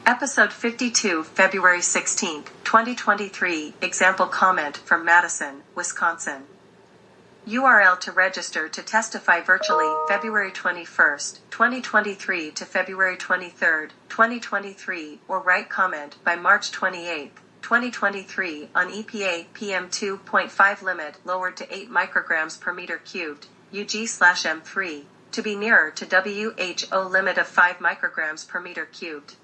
Episode 52, February 16, 2023, example comment from Madison, Wisconsin. URL to register to testify virtually February 21, 2023 to February 23, 2023, or write comment by March 28, 2023 on EPA PM 2.5 limit lowered to 8 micrograms per meter cubed, UG/M3, to be nearer to WHO limit of 5 micrograms per meter cubed.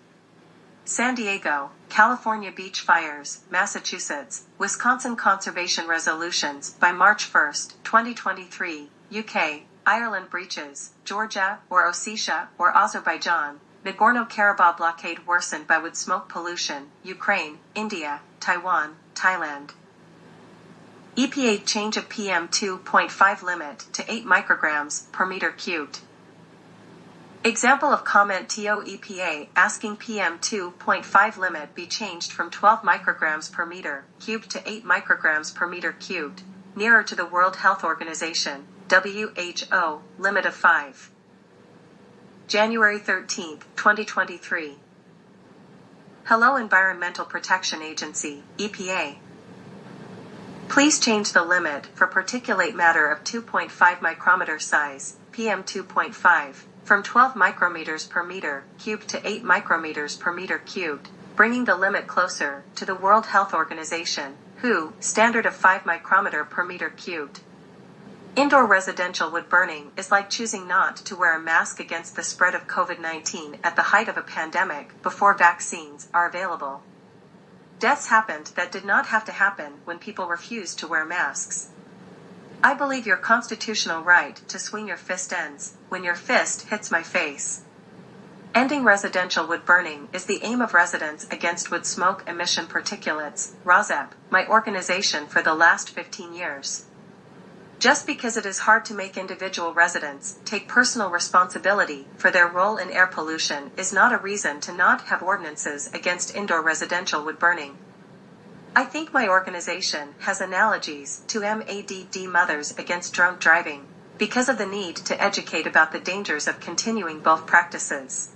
San Diego, California beach fires, Massachusetts, Wisconsin conservation resolutions by March 1, 2023, UK, Ireland breaches, Georgia, or Ossetia, or Azerbaijan, Nagorno-Karabakh blockade worsened by wood smoke pollution, Ukraine, India, Taiwan, Thailand. EPA change of PM 2.5 limit to 8 micrograms per meter cubed. Example of comment to EPA asking PM 2.5 limit be changed from 12 micrograms per meter cubed to 8 micrograms per meter cubed, nearer to the World Health Organization, WHO, limit of 5. January 13, 2023. Hello Environmental Protection Agency, EPA. Please change the limit for particulate matter of 2.5 micrometer size, PM 2.5, from 12 micrometers per meter cubed to 8 micrometers per meter cubed, bringing the limit closer to the World Health Organization, WHO, standard of 5 micrometer per meter cubed. Indoor residential wood burning is like choosing not to wear a mask against the spread of COVID-19 at the height of a pandemic before vaccines are available. Deaths happened that did not have to happen when people refused to wear masks. I believe your constitutional right to swing your fist ends when your fist hits my face. Ending residential wood burning is the aim of Residents Against Wood Smoke Emission Particulates, RAWSEP, my organization for the last 15 years. Just because it is hard to make individual residents take personal responsibility for their role in air pollution is not a reason to not have ordinances against indoor residential wood burning. I think my organization has analogies to MADD Mothers Against Drunk Driving because of the need to educate about the dangers of continuing both practices.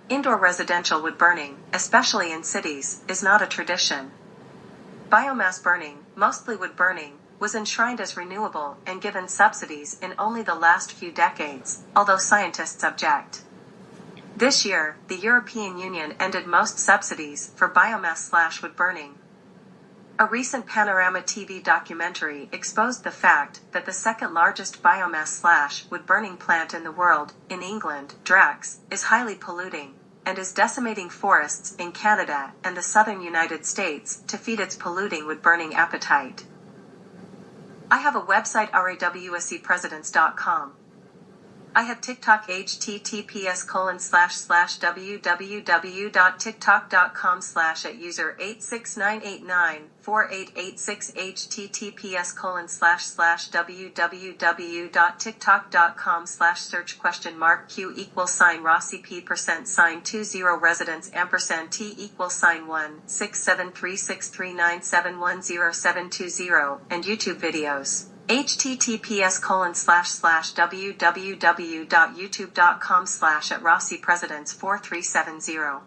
Indoor residential wood burning, especially in cities, is not a tradition. Biomass burning, mostly wood burning, was enshrined as renewable and given subsidies in only the last few decades, although scientists object. This year, the European Union ended most subsidies for biomass/wood burning. A recent Panorama TV documentary exposed the fact that the second largest biomass/wood burning plant in the world, in England, Drax, is highly polluting and is decimating forests in Canada and the southern United States to feed its polluting wood burning appetite. I have a website RAWSEPresidents.com. I have TikTok https://www.tiktok.com/@user869894886 https://www.tiktok.com/search?Q=RAWSEP%20 residents $T=1673639710720 and YouTube videos. https://www.youtube.com/@RAWSEPresidents4370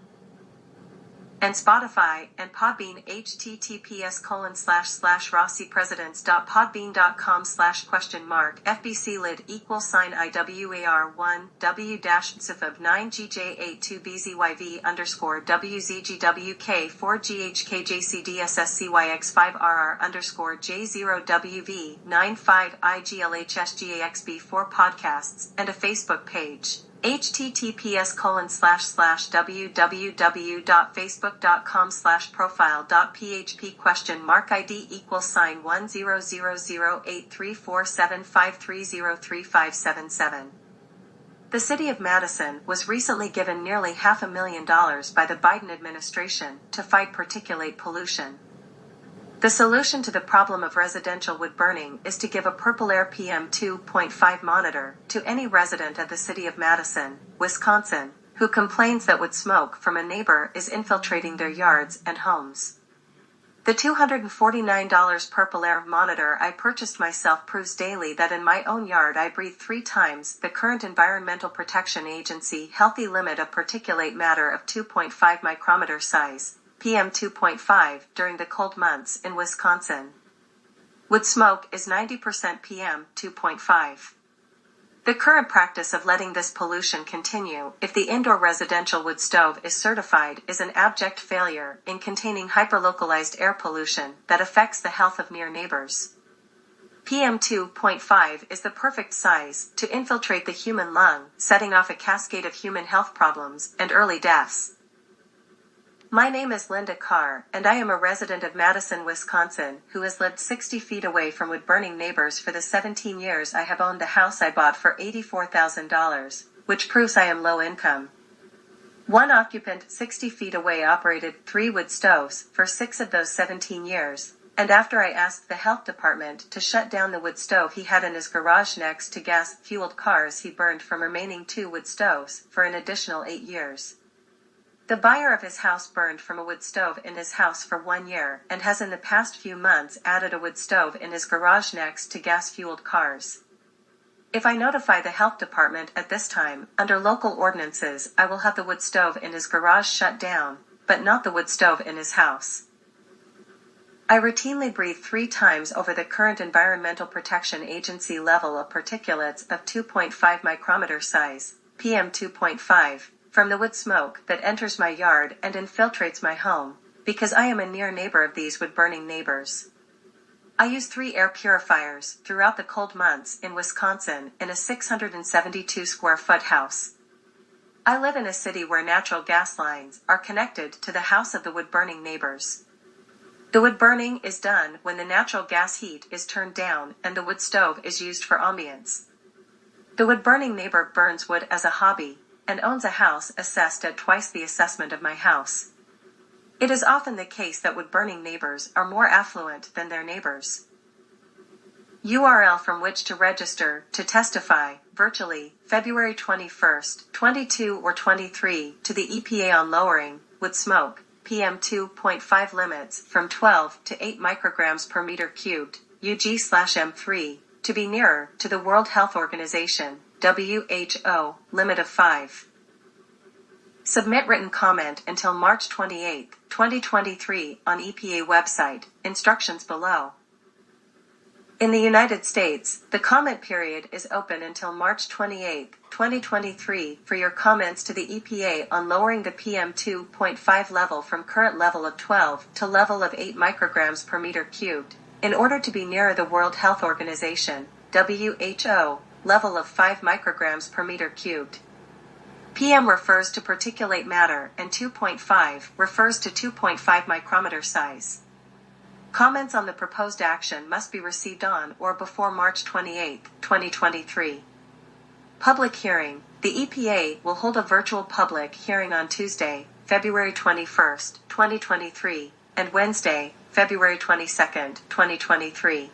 and Spotify and Podbean https://rawsepresidents.podbean.com/?? FBC lid =IWAR1 W-SIF of 9GJ82BZYV_WZGWK4GHKJCDSSCYX5RR_J0WV95IGLHSGAXB4 podcasts and a Facebook page. https://www.facebook.com/profile.php?ID =1008347530357. The city of Madison was recently given nearly $500,000 by the Biden administration to fight particulate pollution. The solution to the problem of residential wood burning is to give a purple air PM 2.5 monitor to any resident of the city of Madison, Wisconsin, who complains that wood smoke from a neighbor is infiltrating their yards and homes. The $249 purple air monitor I purchased myself proves daily that in my own yard I breathe 3 times the current Environmental Protection Agency healthy limit of particulate matter of 2.5 micrometer size, PM 2.5, during the cold months in Wisconsin. Wood smoke is 90% PM 2.5. The current practice of letting this pollution continue, if the indoor residential wood stove is certified, is an abject failure in containing hyperlocalized air pollution that affects the health of near neighbors. PM 2.5 is the perfect size to infiltrate the human lung, setting off a cascade of human health problems and early deaths. My name is Linda Carr, and I am a resident of Madison, Wisconsin, who has lived 60 feet away from wood-burning neighbors for the 17 years I have owned the house I bought for $84,000, which proves I am low income. One occupant 60 feet away operated 3 wood stoves for 6 of those 17 years, and after I asked the health department to shut down the wood stove he had in his garage next to gas-fueled cars, he burned from remaining 2 wood stoves for an additional 8 years. The buyer of his house burned from a wood stove in his house for 1 year and has in the past few months added a wood stove in his garage next to gas-fueled cars. If I notify the health department at this time, under local ordinances, I will have the wood stove in his garage shut down, but not the wood stove in his house. I routinely breathe 3 times over the current Environmental Protection Agency level of particulates of 2.5 micrometer size, PM 2.5, from the wood smoke that enters my yard and infiltrates my home, because I am a near neighbor of these wood-burning neighbors. I use 3 air purifiers throughout the cold months in Wisconsin in a 672 square foot house. I live in a city where natural gas lines are connected to the house of the wood-burning neighbors. The wood burning is done when the natural gas heat is turned down and the wood stove is used for ambience. The wood-burning neighbor burns wood as a hobby and owns a house assessed at twice the assessment of my house. It is often the case that wood-burning neighbors are more affluent than their neighbors. URL from which to register to testify, virtually, February 21st, 22 or 23, to the EPA on lowering wood smoke, PM 2.5 limits from 12 to 8 micrograms per meter cubed, UG/M3, to be nearer to the World Health Organization, WHO, limit of 5. Submit written comment until March 28, 2023 on EPA website, instructions below. In the United States, the comment period is open until March 28, 2023 for your comments to the EPA on lowering the PM 2.5 level from current level of 12 to level of 8 micrograms per meter cubed, in order to be nearer the World Health Organization, WHO, level of 5 micrograms per meter cubed. PM refers to particulate matter and 2.5 refers to 2.5 micrometer size. Comments on the proposed action must be received on or before March 28, 2023. Public hearing. The EPA will hold a virtual public hearing on Tuesday, February 21, 2023, and Wednesday, February 22, 2023.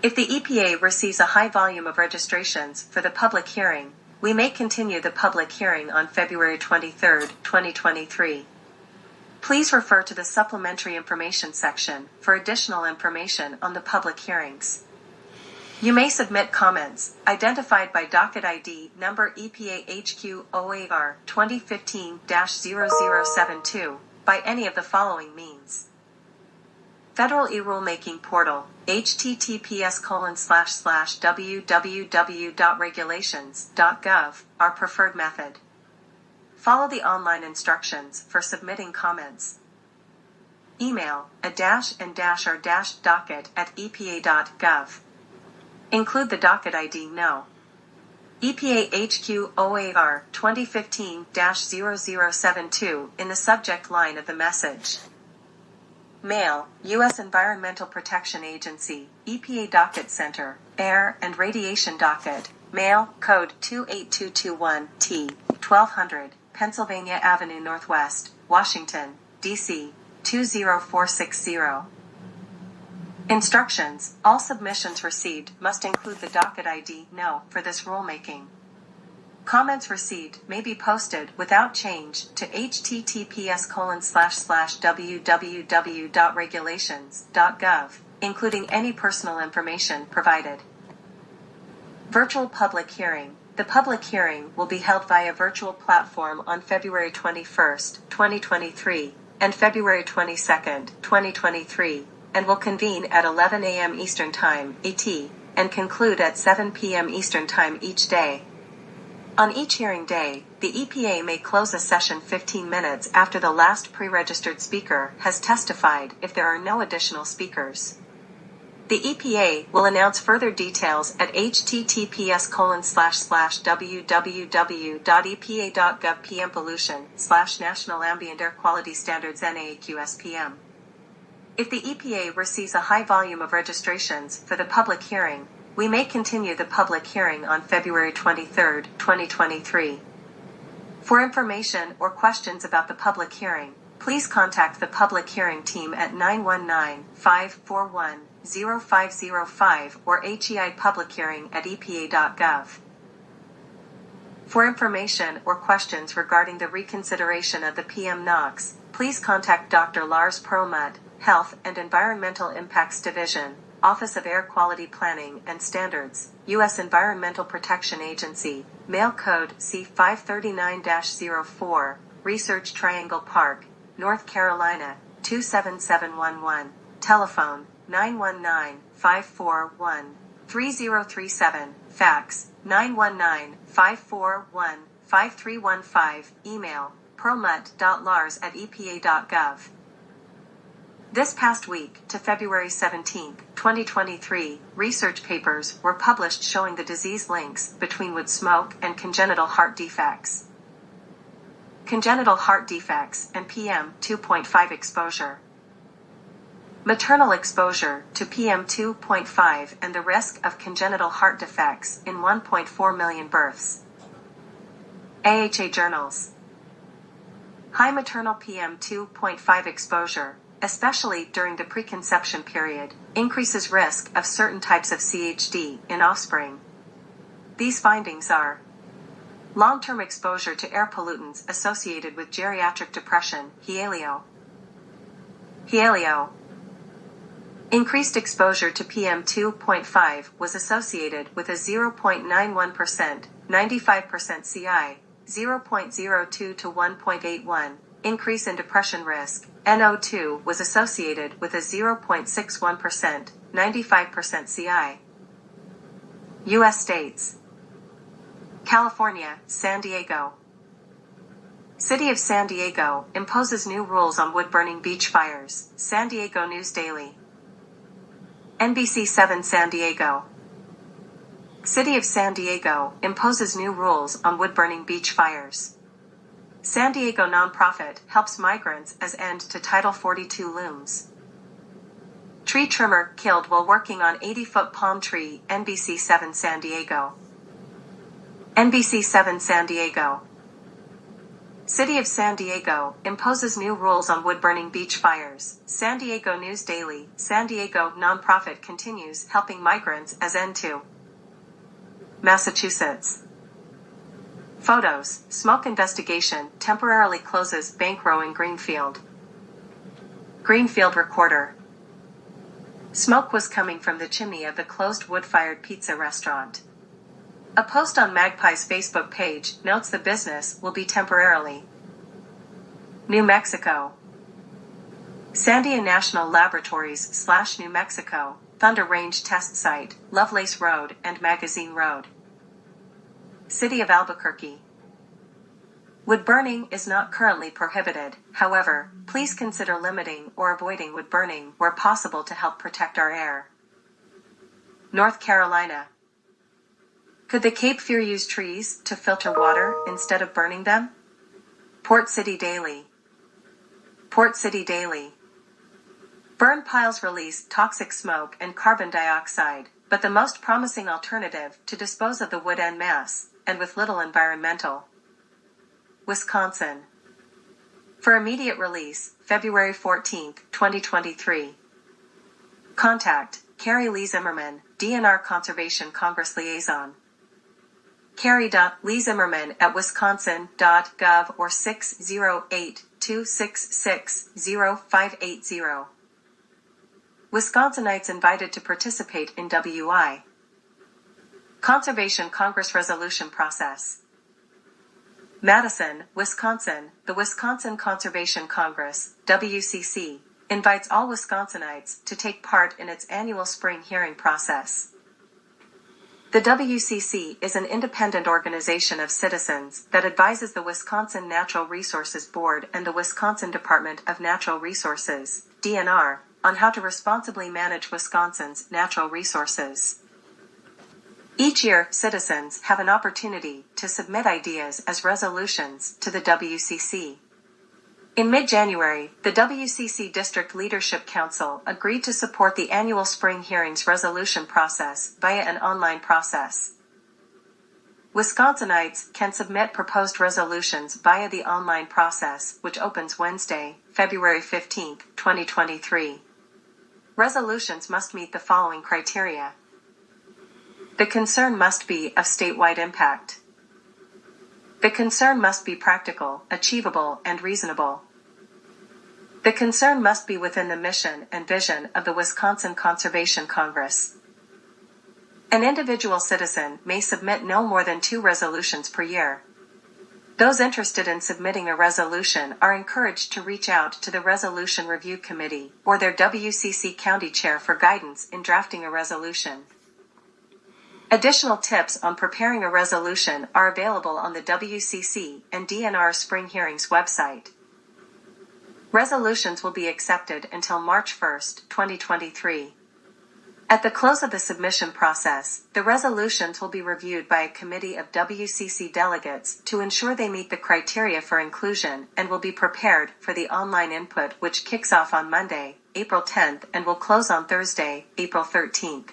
If the EPA receives a high volume of registrations for the public hearing, we may continue the public hearing on February 23, 2023. Please refer to the supplementary information section for additional information on the public hearings. You may submit comments, identified by docket ID number EPA HQ OAR 2015-0072, by any of the following means. Federal e-rulemaking portal, https://www.regulations.gov, our preferred method. Follow the online instructions for submitting comments. Email a-and-r-docket@epa.gov. Include the docket ID No. EPA HQ OAR 2015-0072 in the subject line of the message. Mail, U.S. Environmental Protection Agency, EPA Docket Center, Air and Radiation Docket, Mail, Code 28221-T, 1200, Pennsylvania Avenue Northwest, Washington, D.C., 20460. Instructions: all submissions received must include the docket ID No for this rulemaking. Comments received may be posted without change to https://www.regulations.gov, including any personal information provided. Virtual public hearing. The public hearing will be held via virtual platform on February 21, 2023, and February 22, 2023, and will convene at 11 a.m. Eastern Time, ET, and conclude at 7 p.m. Eastern Time each day. On each hearing day, the EPA may close a session 15 minutes after the last pre-registered speaker has testified if there are no additional speakers. The EPA will announce further details at https://www.epa.gov PM pollution/National Ambient Air Quality Standards NAAQS-PM. If the EPA receives a high volume of registrations for the public hearing, we may continue the public hearing on February 23, 2023. For information or questions about the public hearing, please contact the public hearing team at 919-541-0505 or heipublichearing@epa.gov. For information or questions regarding the reconsideration of the PM NOx, please contact Dr. Lars Perlmutt, Health and Environmental Impacts Division, Office of Air Quality Planning and Standards, U.S. Environmental Protection Agency, Mail Code C539-04, Research Triangle Park, North Carolina, 27711, telephone 919-541-3037, fax 919-541-5315, email perlmutt.lars@epa.gov. This past week, to February 17, 2023, research papers were published showing the disease links between wood smoke and congenital heart defects. Congenital heart defects and PM 2.5 exposure. Maternal exposure to PM 2.5 and the risk of congenital heart defects in 1.4 million births. AHA journals. High maternal PM 2.5 exposure, especially during the preconception period, increases risk of certain types of CHD in offspring. These findings are: long-term exposure to air pollutants associated with geriatric depression, HEALIO. Increased exposure to PM 2.5 was associated with a 0.91%, 95% CI, 0.02 to 1.81, increase in depression risk. NO2 was associated with a 0.61%, 95% CI. U.S. states: California, San Diego. City of San Diego imposes new rules on wood-burning beach fires. San Diego News Daily. NBC7 San Diego. City of San Diego imposes new rules on wood-burning beach fires. San Diego nonprofit helps migrants as end to Title 42 looms. Tree trimmer killed while working on 80-foot palm tree. NBC7 San Diego. NBC7 San Diego. City of San Diego imposes new rules on wood-burning beach fires. San Diego News Daily. San Diego nonprofit continues helping migrants as end to Massachusetts. Photos: smoke investigation temporarily closes bank row in Greenfield. Greenfield recorder. Smoke was coming from the chimney of the closed wood-fired pizza restaurant. A post on Magpie's Facebook page notes the business will be temporarily. New Mexico. Sandia National Laboratories / New Mexico, Thunder Range Test Site, Lovelace Road and Magazine Road. City of Albuquerque. Wood burning is not currently prohibited, however, please consider limiting or avoiding wood burning where possible to help protect our air. North Carolina. Could the Cape Fear use trees to filter water instead of burning them? Port City Daily. Port City Daily. Burn piles release toxic smoke and carbon dioxide, but the most promising alternative to dispose of the wood en masse, and with little environmental. Wisconsin. For immediate release, February 14, 2023. Contact Carrie Lee Zimmerman, DNR Conservation Congress Liaison. Carrie.Lee Zimmerman at wisconsin.gov or 608-266-0580. Wisconsinites invited to participate in WI. Conservation Congress Resolution Process. Madison, Wisconsin, the Wisconsin Conservation Congress, WCC, invites all Wisconsinites to take part in its annual spring hearing process. The WCC is an independent organization of citizens that advises the Wisconsin Natural Resources Board and the Wisconsin Department of Natural Resources, DNR, on how to responsibly manage Wisconsin's natural resources. Each year, citizens have an opportunity to submit ideas as resolutions to the WCC. In mid-January, the WCC District Leadership Council agreed to support the annual spring hearings resolution process via an online process. Wisconsinites can submit proposed resolutions via the online process, which opens Wednesday, February 15, 2023. Resolutions must meet the following criteria. The concern must be of statewide impact. The concern must be practical, achievable, and reasonable. The concern must be within the mission and vision of the Wisconsin Conservation Congress. An individual citizen may submit no more than 2 resolutions per year. Those interested in submitting a resolution are encouraged to reach out to the Resolution Review Committee or their WCC County Chair for guidance in drafting a resolution. Additional tips on preparing a resolution are available on the WCC and DNR Spring Hearings website. Resolutions will be accepted until March 1, 2023. At the close of the submission process, the resolutions will be reviewed by a committee of WCC delegates to ensure they meet the criteria for inclusion and will be prepared for the online input, which kicks off on Monday, April 10th and will close on Thursday, April 13th.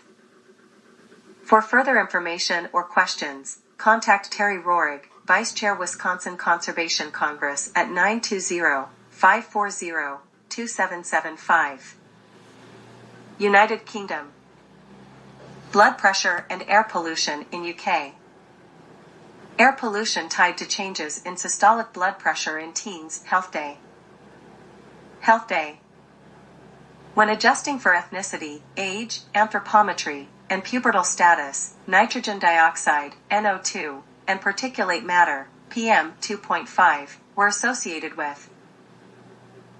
For further information or questions, contact Terry Rohrig, Vice Chair Wisconsin Conservation Congress at 920-540-2775. United Kingdom. Blood pressure and air pollution in UK. Air pollution tied to changes in systolic blood pressure in teens. Health Day. Health Day. When adjusting for ethnicity, age, anthropometry, and pubertal status, nitrogen dioxide, NO2, and particulate matter, PM 2.5, were associated with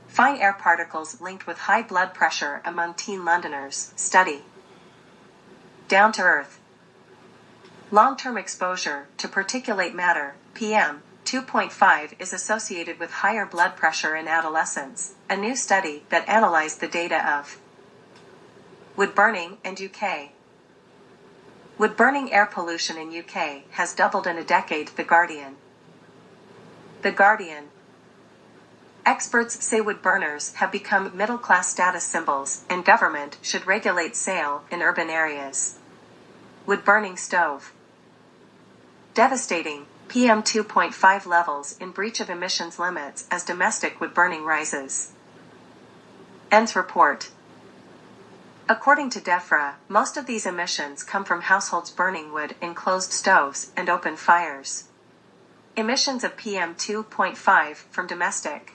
fine air particles linked with high blood pressure among teen Londoners. Study. Down to earth. Long-term exposure to particulate matter, PM 2.5, is associated with higher blood pressure in adolescents. A new study that analyzed the data of wood burning and UK. Wood burning air pollution in UK has doubled in a decade. The Guardian. The Guardian. Experts say wood burners have become middle-class status symbols, and government should regulate sale in urban areas. Wood burning stove. Devastating. PM 2.5 levels in breach of emissions limits as domestic wood burning rises. ENS report. According to DEFRA, most of these emissions come from households burning wood in closed stoves and open fires. Emissions of PM 2.5 from domestic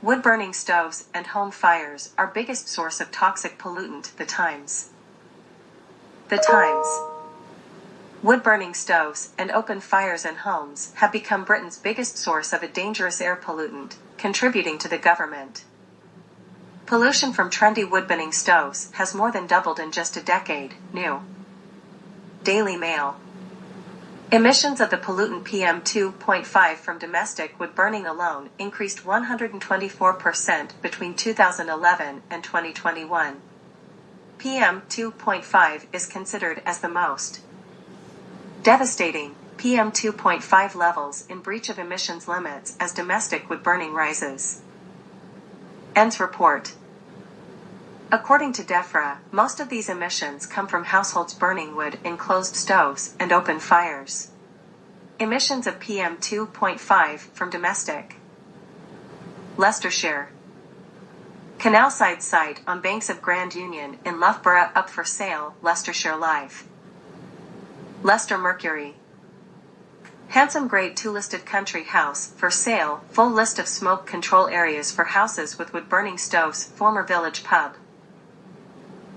wood-burning stoves and home fires are biggest source of toxic pollutant. The Times. The Times. Wood-burning stoves and open fires in homes have become Britain's biggest source of a dangerous air pollutant, contributing to the government. Pollution from trendy wood-burning stoves has more than doubled in just a decade. New Daily Mail. Emissions of the pollutant PM 2.5 from domestic wood burning alone increased 124% between 2011 and 2021. PM 2.5 is considered as the most devastating PM 2.5 levels in breach of emissions limits as domestic wood burning rises. ENS report. According to DEFRA, most of these emissions come from households burning wood in closed stoves and open fires. Emissions of PM 2.5 from domestic. Leicestershire. Canalside site on banks of Grand Union in Loughborough up for sale. Leicestershire Live. Leicester Mercury. Handsome Grade 2 listed country house for sale, full list of smoke control areas for houses with wood-burning stoves, former village pub.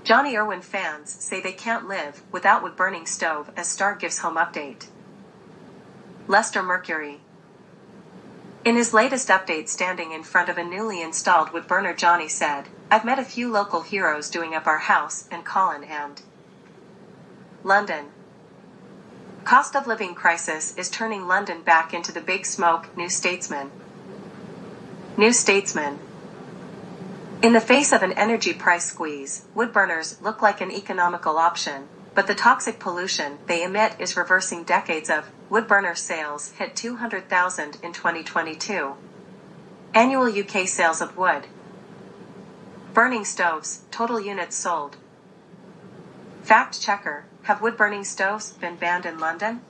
Johnny Irwin fans say they can't live without wood-burning stove as star gives home update. Leicester Mercury. In his latest update standing in front of a newly installed wood burner, Johnny said, "I've met a few local heroes doing up our house and Colin and London." Cost of living crisis is turning London back into the big smoke, New Statesman. New Statesman. In the face of an energy price squeeze, wood burners look like an economical option, but the toxic pollution they emit is reversing decades of wood burner sales hit 200,000 in 2022. Annual UK sales of wood burning stoves, total units sold. Fact checker, have wood-burning stoves been banned in London?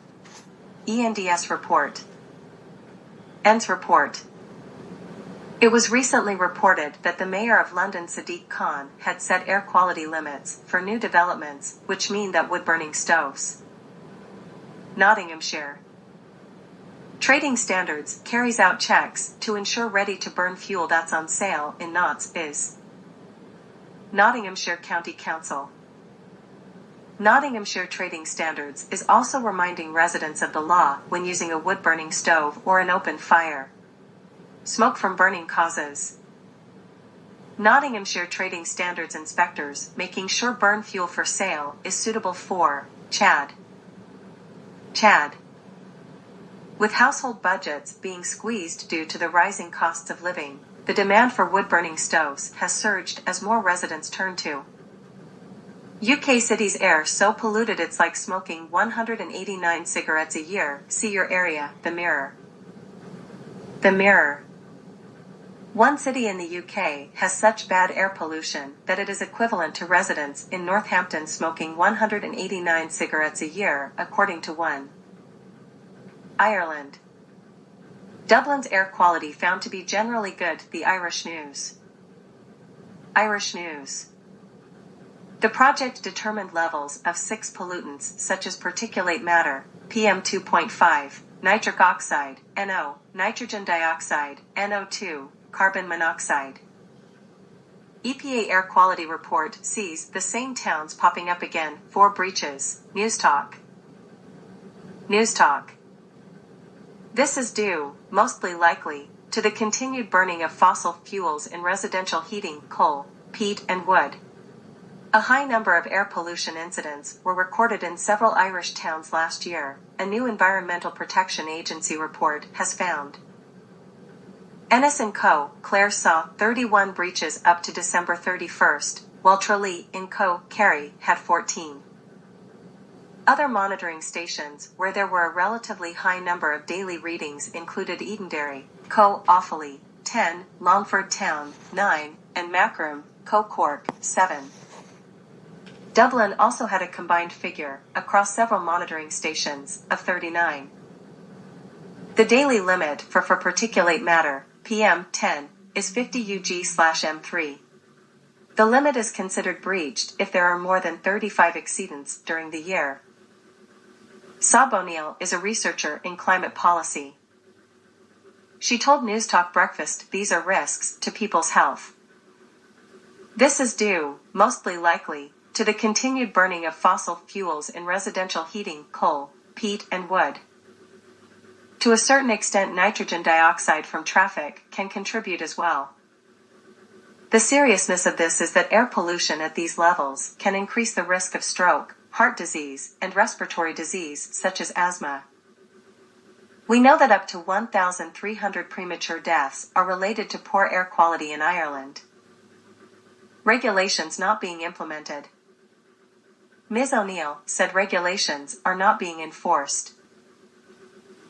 ENDS report. ENDS report. It was recently reported that the Mayor of London, Sadiq Khan, had set air quality limits for new developments, which mean that wood-burning stoves. Nottinghamshire. Trading Standards carries out checks to ensure ready-to-burn fuel that's on sale in Notts is Nottinghamshire County Council. Nottinghamshire Trading Standards is also reminding residents of the law when using a wood-burning stove or an open fire. Smoke from burning causes. Nottinghamshire Trading Standards inspectors making sure burn fuel for sale is suitable for Chad. With household budgets being squeezed due to the rising costs of living, the demand for wood-burning stoves has surged as more residents turn to UK cities' air so polluted it's like smoking 189 cigarettes a year. See your area, The Mirror. The Mirror. One city in the UK has such bad air pollution that it is equivalent to residents in Northampton smoking 189 cigarettes a year, according to one. Ireland. Dublin's air quality found to be generally good. The Irish News. Irish News. The project determined levels of 6 pollutants such as particulate matter, PM2.5, nitric oxide, NO, nitrogen dioxide, NO2, carbon monoxide. EPA air quality report sees the same towns popping up again. 4 breaches. News Talk. This is due, mostly likely, to the continued burning of fossil fuels in residential heating, coal, peat, and wood. A high number of air pollution incidents were recorded in several Irish towns last year, a new Environmental Protection Agency report has found. Ennis & Co. Clare saw 31 breaches up to December 31st, while Tralee & Co. Kerry had 14. Other monitoring stations where there were a relatively high number of daily readings included Edenderry, Co. Offaly, 10, Longford Town, 9, and Macroom, Co. Cork, 7. Dublin also had a combined figure, across several monitoring stations, of 39. The daily limit for particulate matter, PM10, is 50 UG/M3. The limit is considered breached if there are more than 35 exceedants during the year. Saab O'Neill is a researcher in climate policy. She told News Talk Breakfast these are risks to people's health. This is due, mostly likely, to the continued burning of fossil fuels in residential heating, coal, peat, and wood. To a certain extent, nitrogen dioxide from traffic can contribute as well. The seriousness of this is that air pollution at these levels can increase the risk of stroke, heart disease, and respiratory disease such as asthma. We know that up to 1,300 premature deaths are related to poor air quality in Ireland. Regulations not being implemented. Ms. O'Neill said regulations are not being enforced.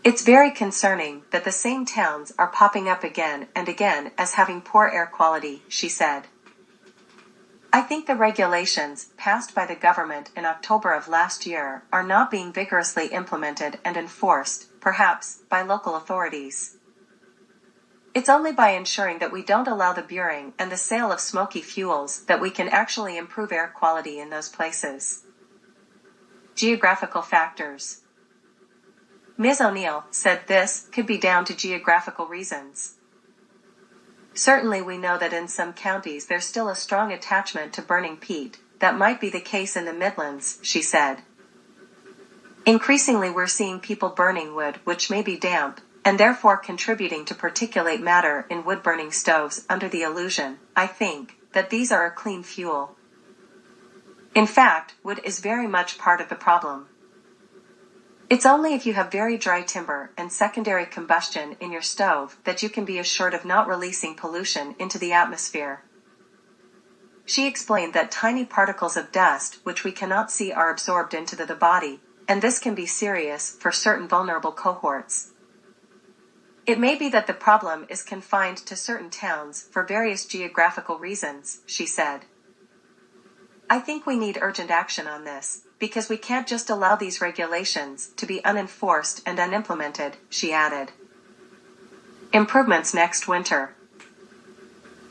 It's very concerning that the same towns are popping up again and again as having poor air quality, she said. I think the regulations passed by the government in October of last year are not being vigorously implemented and enforced, perhaps, by local authorities. It's only by ensuring that we don't allow the burning and the sale of smoky fuels that we can actually improve air quality in those places. Geographical factors. Ms. O'Neill said this could be down to geographical reasons. Certainly we know that in some counties there's still a strong attachment to burning peat. That might be the case in the Midlands, she said. Increasingly we're seeing people burning wood which may be damp, and therefore contributing to particulate matter in wood-burning stoves under the illusion, I think, that these are a clean fuel. In fact, wood is very much part of the problem. It's only if you have very dry timber and secondary combustion in your stove that you can be assured of not releasing pollution into the atmosphere. She explained that tiny particles of dust which we cannot see are absorbed into the body, and this can be serious for certain vulnerable cohorts. It may be that the problem is confined to certain towns for various geographical reasons, she said. I think we need urgent action on this, because we can't just allow these regulations to be unenforced and unimplemented, she added. Improvements next winter.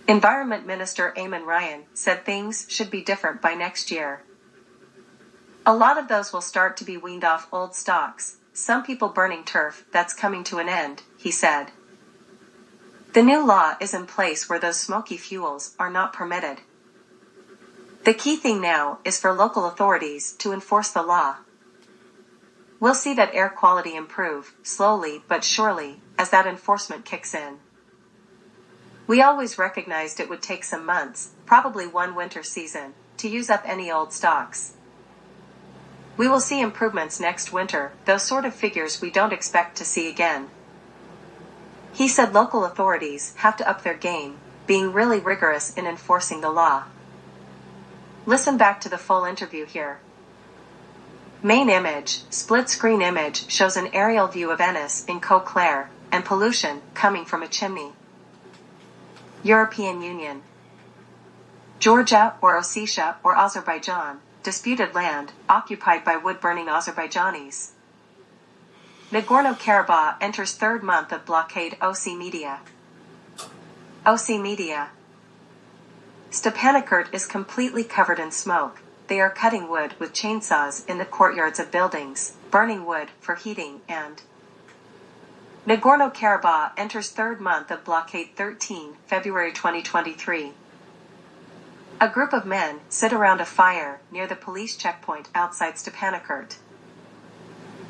Environment Minister Eamon Ryan said things should be different by next year. A lot of those will start to be weaned off old stocks, some people burning turf that's coming to an end, he said. The new law is in place where those smoky fuels are not permitted. The key thing now is for local authorities to enforce the law. We'll see that air quality improve, slowly but surely, as that enforcement kicks in. We always recognized it would take some months, probably one winter season, to use up any old stocks. We will see improvements next winter, those sort of figures we don't expect to see again. He said local authorities have to up their game, being really rigorous in enforcing the law. Listen back to the full interview here. Main image, split-screen image shows an aerial view of Ennis in Eau Claire, and pollution coming from a chimney. European Union. Georgia or Ossetia or Azerbaijan, disputed land, occupied by wood-burning Azerbaijanis. Nagorno-Karabakh enters third month of blockade. OC Media. OC Media. Stepanakert is completely covered in smoke. They are cutting wood with chainsaws in the courtyards of buildings, burning wood for heating and Nagorno-Karabakh enters third month of blockade. 13 February 2023. A group of men sit around a fire near the police checkpoint outside Stepanakert.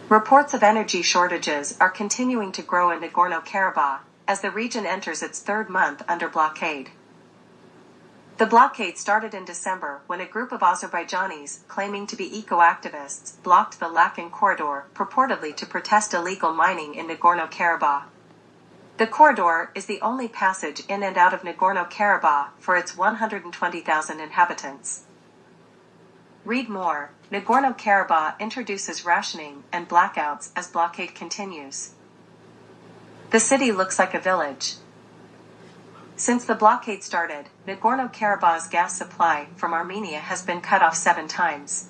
Reports of energy shortages are continuing to grow in Nagorno-Karabakh as the region enters its third month under blockade. The blockade started in December when a group of Azerbaijanis claiming to be eco-activists blocked the Lakan corridor purportedly to protest illegal mining in Nagorno-Karabakh. The corridor is the only passage in and out of Nagorno-Karabakh for its 120,000 inhabitants. Read more. Nagorno-Karabakh introduces rationing and blackouts as blockade continues. The city looks like a village. Since the blockade started, Nagorno-Karabakh's gas supply from Armenia has been cut off 7 times.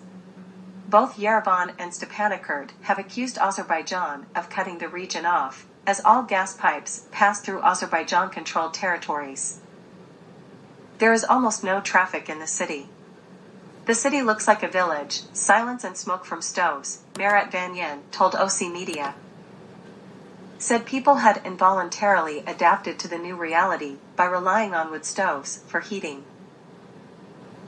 Both Yerevan and Stepanakert have accused Azerbaijan of cutting the region off, as all gas pipes pass through Azerbaijan-controlled territories. There is almost no traffic in the city. The city looks like a village, silence and smoke from stoves, Marat Vanyen told OC Media. Said people had involuntarily adapted to the new reality by relying on wood stoves for heating.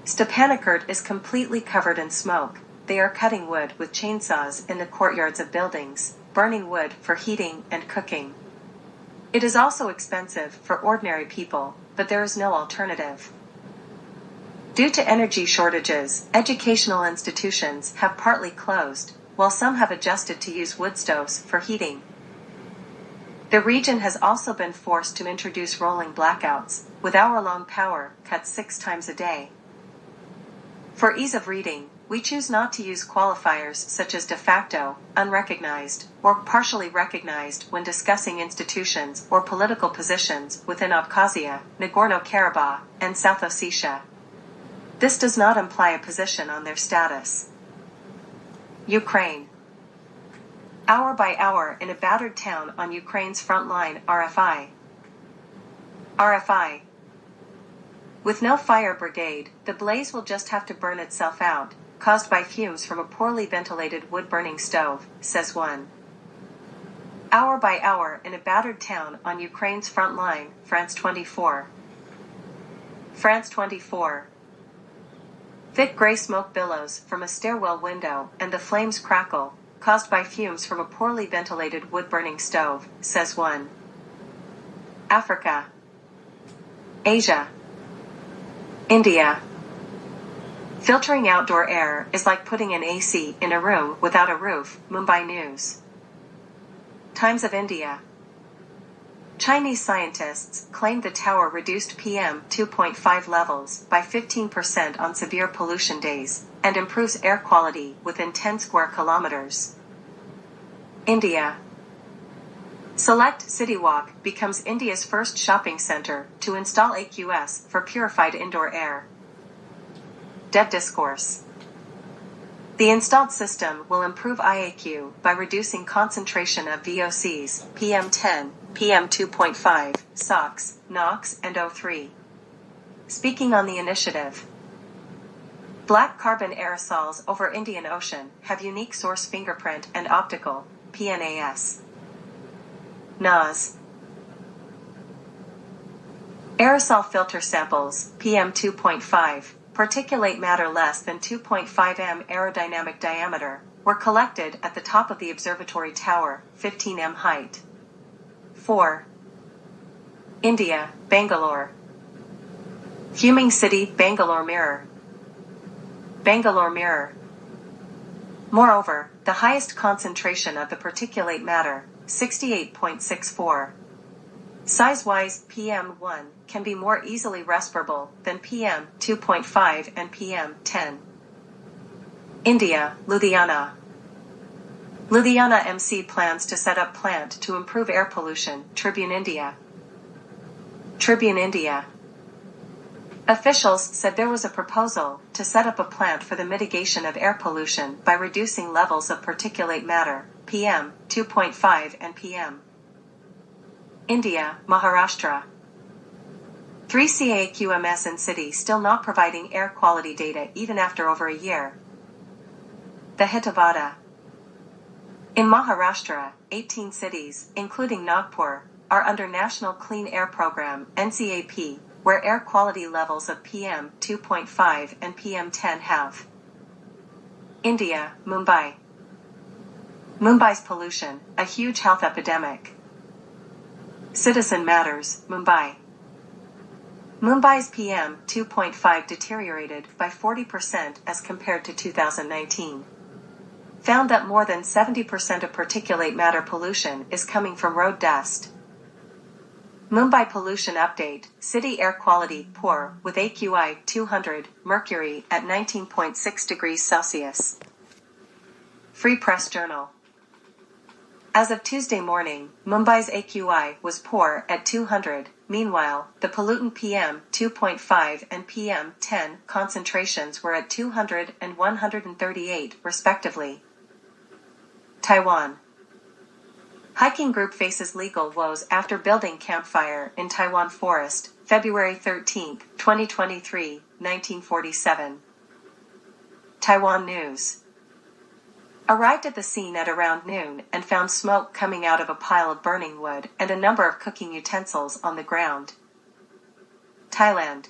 Stepanakert is completely covered in smoke. They are cutting wood with chainsaws in the courtyards of buildings, burning wood for heating and cooking. It is also expensive for ordinary people, but there is no alternative. Due to energy shortages, educational institutions have partly closed, while some have adjusted to use wood stoves for heating. The region has also been forced to introduce rolling blackouts, with hour-long power cuts 6 times a day. For ease of reading, we choose not to use qualifiers such as de facto, unrecognized, or partially recognized when discussing institutions or political positions within Abkhazia, Nagorno-Karabakh, and South Ossetia. This does not imply a position on their status. Ukraine. Hour by hour in a battered town on Ukraine's front line. RFI. With no fire brigade, the blaze will just have to burn itself out, caused by fumes from a poorly ventilated wood-burning stove, says one. Hour by hour in a battered town on Ukraine's front line, France 24. France 24. Thick gray smoke billows from a stairwell window and the flames crackle, caused by fumes from a poorly ventilated wood-burning stove, says one. Africa. Asia. India. Filtering outdoor air is like putting an AC in a room without a roof, Mumbai News. Times of India. Chinese scientists claim the tower reduced PM 2.5 levels by 15% on severe pollution days and improves air quality within 10 square kilometers. India. Select City Walk becomes India's first shopping center to install AQS for purified indoor air. Dead discourse. The installed system will improve IAQ by reducing concentration of VOCs, PM10, PM2.5, SOx, NOx, and O3. Speaking on the initiative. Black carbon aerosols over Indian Ocean have unique source fingerprint and optical, PNAS. NAS. Aerosol filter samples, PM2.5, particulate matter less than 2.5 m aerodynamic diameter, were collected at the top of the observatory tower, 15 m height. 4. India, Bangalore. Fuming city, Bangalore Mirror. Bangalore Mirror. Moreover, the highest concentration of the particulate matter, 68.64. Size-wise, PM1 can be more easily respirable than PM2.5 and PM10. India, Ludhiana. Ludhiana MC plans to set up plant to improve air pollution, Tribune India. Tribune India. Officials said there was a proposal to set up a plant for the mitigation of air pollution by reducing levels of particulate matter, PM 2.5 and PM. India, Maharashtra. 3 CAQMS in city still not providing air quality data even after over a year. The Hitavada. In Maharashtra, 18 cities, including Nagpur, are under National Clean Air Program, NCAP, where air quality levels of PM 2.5 and PM10 have. India, Mumbai. Mumbai's pollution, a huge health epidemic. Citizen Matters, Mumbai. Mumbai's PM 2.5 deteriorated by 40% as compared to 2019. Found that more than 70% of particulate matter pollution is coming from road dust. Mumbai pollution update, city air quality poor with AQI 200, mercury at 19.6 degrees Celsius. Free Press Journal. As of Tuesday morning, Mumbai's AQI was poor at 200. Meanwhile, the pollutant PM 2.5 and PM 10 concentrations were at 200 and 138, respectively. Taiwan. Hiking group faces legal woes after building campfire in Taiwan forest, February 13, 2023, 1947. Taiwan News. Arrived at the scene at around noon and found smoke coming out of a pile of burning wood and a number of cooking utensils on the ground. Thailand.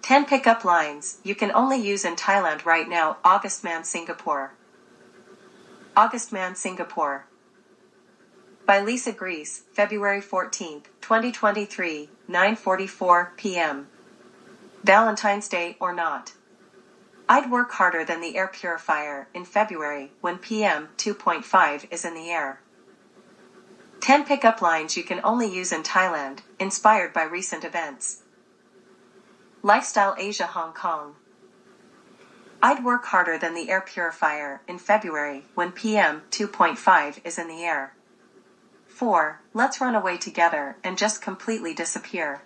10 pickup lines you can only use in Thailand right now. August Man, Singapore. August Man, Singapore. By Lisa Grease, February 14, 2023, 9:44 p.m. Valentine's Day or not. I'd work harder than the air purifier in February when PM 2.5 is in the air. 10 pickup lines you can only use in Thailand, inspired by recent events. Lifestyle Asia, Hong Kong. I'd work harder than the air purifier in February when PM 2.5 is in the air. 4. Let's run away together and just completely disappear.